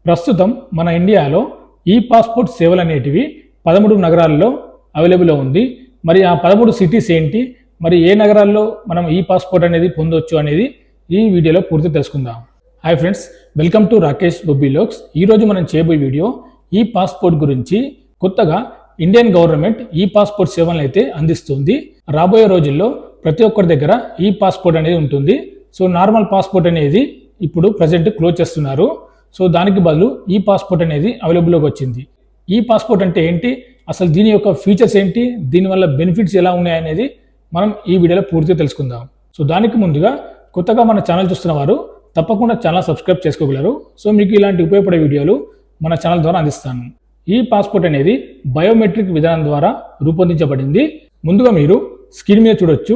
ప్రస్తుతం మన ఇండియాలో ఈ పాస్పోర్ట్ సేవలు అనేటివి 13 నగరాల్లో అవైలబుల్లో ఉంది. మరి ఆ 13 సిటీస్ ఏంటి, మరి ఏ నగరాల్లో మనం ఈ పాస్పోర్ట్ అనేది పొందొచ్చు అనేది ఈ వీడియోలో పూర్తి తెలుసుకుందాం. Hi friends, welcome to Rakesh Bobby లోక్స్. ఈరోజు మనం చేయబోయే వీడియో ఈ పాస్పోర్ట్ గురించి. కొత్తగా ఇండియన్ గవర్నమెంట్ ఈ పాస్పోర్ట్ సేవలను అయితే అందిస్తుంది. రాబోయే రోజుల్లో ప్రతి ఒక్కరి దగ్గర ఈ పాస్పోర్ట్ అనేది ఉంటుంది. సో నార్మల్ పాస్పోర్ట్ అనేది ఇప్పుడు ప్రజెంట్ క్లోజ్ చేస్తున్నారు. సో దానికి బదులు ఈ పాస్పోర్ట్ అనేది అవైలబుల్లోకి వచ్చింది. ఈ పాస్పోర్ట్ అంటే ఏంటి, అసలు దీని యొక్క ఫీచర్స్ ఏంటి, దీనివల్ల బెనిఫిట్స్ ఎలా ఉన్నాయనేది మనం ఈ వీడియోలో పూర్తిగా తెలుసుకుందాం. సో దానికి ముందుగా కొత్తగా మన ఛానల్ చూస్తున్న వారు తప్పకుండా ఛానల్ సబ్స్క్రైబ్ చేసుకోగలరు. సో మీకు ఇలాంటి ఉపయోగపడే వీడియోలు మన ఛానల్ ద్వారా అందిస్తాను. ఈ పాస్పోర్ట్ అనేది బయోమెట్రిక్ విధానం ద్వారా రూపొందించబడింది. ముందుగా మీరు స్క్రీన్ మీద చూడొచ్చు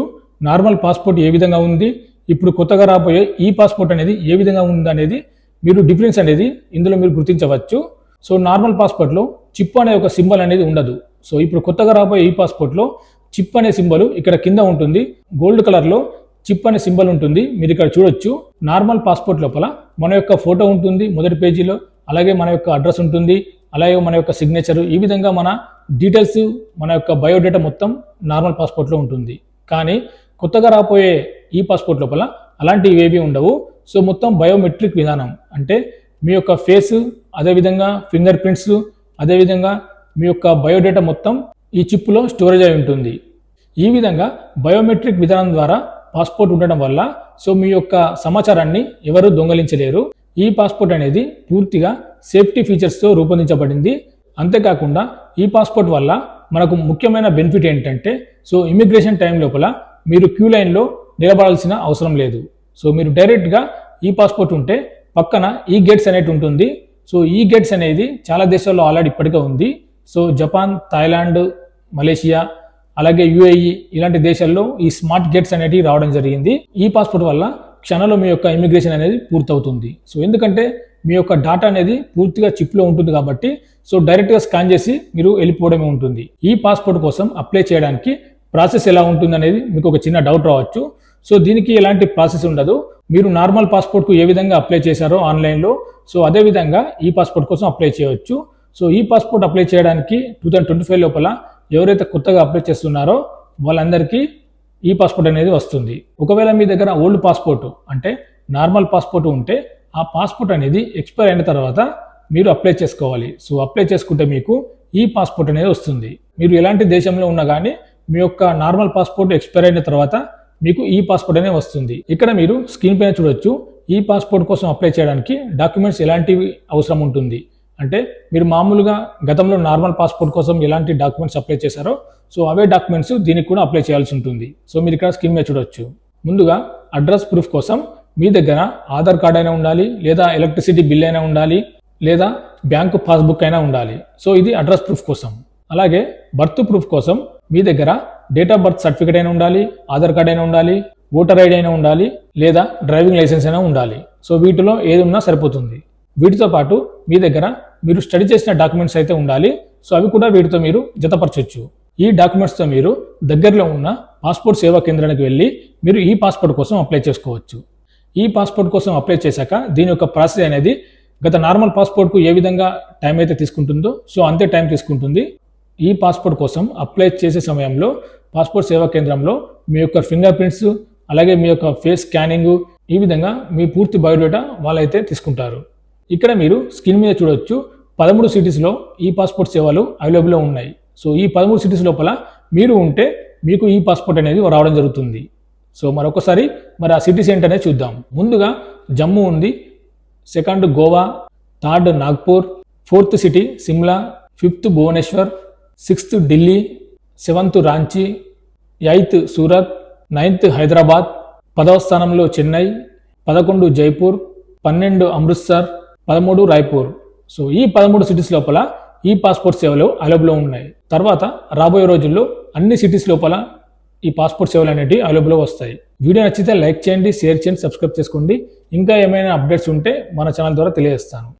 నార్మల్ పాస్పోర్ట్ ఏ విధంగా ఉంది, ఇప్పుడు కొత్తగా రాబోయే ఈ పాస్పోర్ట్ అనేది ఏ విధంగా ఉంది అనేది మీరు డిఫరెన్స్ అనేది ఇందులో మీరు గుర్తించవచ్చు. సో నార్మల్ పాస్పోర్ట్లో చిప్ అనే ఒక సింబల్ అనేది ఉండదు. సో ఇప్పుడు కొత్తగా రాబోయే ఈ పాస్పోర్ట్లో చిప్ అనే సింబల్ ఇక్కడ కింద ఉంటుంది. గోల్డ్ కలర్లో చిప్ అనే సింబల్ ఉంటుంది, మీరు ఇక్కడ చూడొచ్చు. నార్మల్ పాస్పోర్ట్ లోపల మన యొక్క ఫోటో ఉంటుంది మొదటి పేజీలో, అలాగే మన యొక్క అడ్రస్ ఉంటుంది, అలాగే మన యొక్క సిగ్నేచర్, ఈ విధంగా మన డీటెయిల్స్, మన యొక్క బయోడేటా మొత్తం నార్మల్ పాస్పోర్ట్లో ఉంటుంది. కానీ కొత్తగా రాబోయే ఈ పాస్పోర్ట్ లోపల అలాంటివి ఏవి ఉండవు. సో మొత్తం బయోమెట్రిక్ విధానం అంటే మీ యొక్క ఫేస్, అదేవిధంగా ఫింగర్ ప్రింట్స్, అదేవిధంగా మీ యొక్క బయోడేటా మొత్తం ఈ చిప్లో స్టోరేజ్ అయి ఉంటుంది. ఈ విధంగా బయోమెట్రిక్ విధానం ద్వారా పాస్పోర్ట్ ఉండడం వల్ల సో మీ యొక్క సమాచారాన్ని ఎవరు దొంగలించలేరు. ఈ పాస్పోర్ట్ అనేది పూర్తిగా సేఫ్టీ ఫీచర్స్తో రూపొందించబడింది. అంతేకాకుండా ఈ పాస్పోర్ట్ వల్ల మనకు ముఖ్యమైన బెనిఫిట్ ఏంటంటే, సో ఇమిగ్రేషన్ టైం లోపల మీరు క్యూ లైన్లో నిలబడాల్సిన అవసరం లేదు. సో మీరు డైరెక్ట్గా ఈ పాస్పోర్ట్ ఉంటే పక్కన ఈ గేట్స్ అనేది ఉంటుంది. సో ఈ గేట్స్ అనేది చాలా దేశాల్లో ఆల్రెడీ ఇప్పటికే ఉంది. సో జపాన్, థాయిలాండ్, మలేషియా, అలాగే యుఏఈ ఇలాంటి దేశాల్లో ఈ స్మార్ట్ గేట్స్ అనేటివి రావడం జరిగింది. ఈ పాస్పోర్ట్ వల్ల క్షణంలో మీ యొక్క ఇమిగ్రేషన్ అనేది పూర్తవుతుంది. సో ఎందుకంటే మీ యొక్క డాటా అనేది పూర్తిగా చిప్లో ఉంటుంది కాబట్టి సో డైరెక్ట్గా స్కాన్ చేసి మీరు వెళ్ళిపోవడమే ఉంటుంది. ఈ పాస్పోర్ట్ కోసం అప్లై చేయడానికి ప్రాసెస్ ఎలా ఉంటుంది అనేది మీకు ఒక చిన్న డౌట్ రావచ్చు. సో దీనికి ఎలాంటి ప్రాసెస్ ఉండదు. మీరు నార్మల్ పాస్పోర్ట్కు ఏ విధంగా అప్లై చేశారో ఆన్లైన్లో, సో అదే విధంగా ఈ పాస్పోర్ట్ కోసం అప్లై చేయవచ్చు. సో ఈ పాస్పోర్ట్ అప్లై చేయడానికి 2025 లోపల ఎవరైతే కొత్తగా అప్లై చేస్తున్నారో వాళ్ళందరికీ ఈ పాస్పోర్ట్ అనేది వస్తుంది. ఒకవేళ మీ దగ్గర ఓల్డ్ పాస్పోర్ట్ అంటే నార్మల్ పాస్పోర్ట్ ఉంటే ఆ పాస్పోర్ట్ అనేది ఎక్స్పైర్ అయిన తర్వాత మీరు అప్లై చేసుకోవాలి. సో అప్లై చేసుకుంటే మీకు ఈ పాస్పోర్ట్ అనేది వస్తుంది. మీరు ఎలాంటి దేశంలో ఉన్నా కానీ మీ యొక్క నార్మల్ పాస్పోర్ట్ ఎక్స్పైర్ అయిన తర్వాత మీకు ఈ పాస్పోర్ట్ అనేది వస్తుంది. ఇక్కడ మీరు స్క్రీన్ పైన చూడొచ్చు ఈ పాస్పోర్ట్ కోసం అప్లై చేయడానికి డాక్యుమెంట్స్ ఎలాంటివి అవసరం ఉంటుంది అంటే, మీరు మామూలుగా గతంలో నార్మల్ పాస్పోర్ట్ కోసం ఎలాంటి డాక్యుమెంట్స్ అప్లై చేశారో సో అవే డాక్యుమెంట్స్ దీనికి కూడా అప్లై చేయాల్సి ఉంటుంది. సో మీరు ఇక్కడ స్క్రీన్ మీద చూడొచ్చు. ముందుగా అడ్రస్ ప్రూఫ్ కోసం మీ దగ్గర ఆధార్ కార్డ్ అయినా ఉండాలి, లేదా ఎలక్ట్రిసిటీ బిల్ అయినా ఉండాలి, లేదా బ్యాంకు పాస్బుక్ అయినా ఉండాలి. సో ఇది అడ్రస్ ప్రూఫ్ కోసం. అలాగే బర్త్ ప్రూఫ్ కోసం మీ దగ్గర డేట్ ఆఫ్ బర్త్ సర్టిఫికేట్ అయినా ఉండాలి, ఆధార్ కార్డ్ అయినా ఉండాలి, ఓటర్ ఐడి అయినా ఉండాలి, లేదా డ్రైవింగ్ లైసెన్స్ అయినా ఉండాలి. సో వీటిలో ఏది ఉన్నా సరిపోతుంది. వీటితో పాటు మీ దగ్గర మీరు స్టడీ చేసిన డాక్యుమెంట్స్ అయితే ఉండాలి. సో అవి కూడా వీటితో మీరు జతపరచవచ్చు. ఈ డాక్యుమెంట్స్తో మీరు దగ్గరలో ఉన్న పాస్పోర్ట్ సేవా కేంద్రానికి వెళ్ళి మీరు ఈ పాస్పోర్ట్ కోసం అప్లై చేసుకోవచ్చు. ఈ పాస్పోర్ట్ కోసం అప్లై చేశాక దీని యొక్క ప్రాసెస్ అనేది గత నార్మల్ పాస్పోర్ట్కు ఏ విధంగా టైం అయితే తీసుకుంటుందో సో అంతే టైం తీసుకుంటుంది. ఈ పాస్పోర్ట్ కోసం అప్లై చేసే సమయంలో పాస్పోర్ట్ సేవా కేంద్రంలో మీ యొక్క ఫింగర్ ప్రింట్స్, అలాగే మీ యొక్క ఫేస్ స్కానింగ్, ఈ విధంగా మీ పూర్తి బయోడేటా వాళ్ళైతే తీసుకుంటారు. ఇక్కడ మీరు స్క్రీన్ మీద చూడొచ్చు 13 సిటీస్లో ఈ పాస్పోర్ట్ సేవలు అవైలబుల్లో ఉన్నాయి. సో ఈ 13 సిటీస్ లోపల మీరు ఉంటే మీకు ఈ పాస్పోర్ట్ అనేది రావడం జరుగుతుంది. సో మరొకసారి మరి ఆ సిటీస్ ఏంటనేది చూద్దాం. ముందుగా జమ్మూ ఉంది, second Goa, third Nagpur, fourth city Shimla, fifth Bhubaneswar, sixth Delhi, seventh Ranchi, eighth Surat, ninth Hyderabad, 10వ స్థానంలో చెన్నై, 11 జైపూర్, 12 అమృత్సర్, 13 రాయ్పూర్. సో ఈ 13 సిటీస్ లోపల ఈ పాస్పోర్ట్ సేవలు అవైలబుల్లో ఉన్నాయి. తర్వాత రాబోయే రోజుల్లో అన్ని సిటీస్ లోపల ఈ పాస్పోర్ట్ సేవలు అనేవి అవైలబుల్లో వస్తాయి. వీడియో నచ్చితే లైక్ చేయండి, షేర్ చేయండి, సబ్స్క్రైబ్ చేసుకోండి. ఇంకా ఏమైనా అప్డేట్స్ ఉంటే మన ఛానల్ ద్వారా తెలియజేస్తాను.